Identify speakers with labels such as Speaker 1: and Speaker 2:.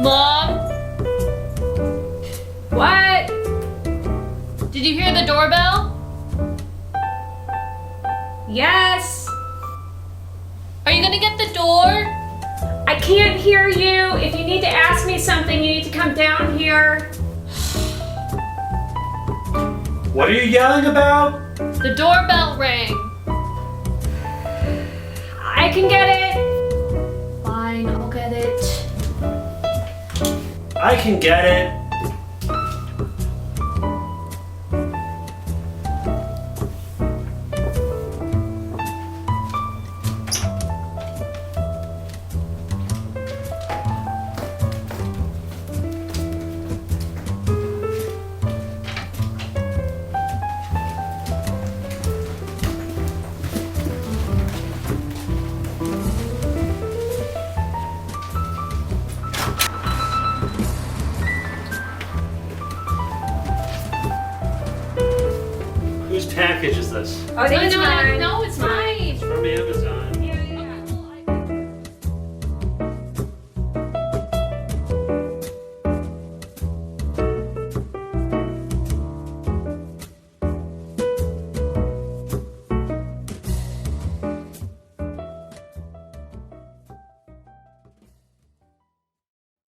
Speaker 1: Mom?
Speaker 2: What?
Speaker 1: Did you hear the doorbell?
Speaker 2: Yes.
Speaker 1: Are you gonna get the door?
Speaker 2: I can't hear you. If you need to ask me something, you need to come down here.
Speaker 3: What are you yelling about?
Speaker 1: The doorbell rang.
Speaker 2: I can get it.
Speaker 1: Fine, I'll get it.
Speaker 3: I can get it. Whose package is this?
Speaker 2: Oh, I think it's mine.
Speaker 1: No, it's mine.
Speaker 3: From Amazon.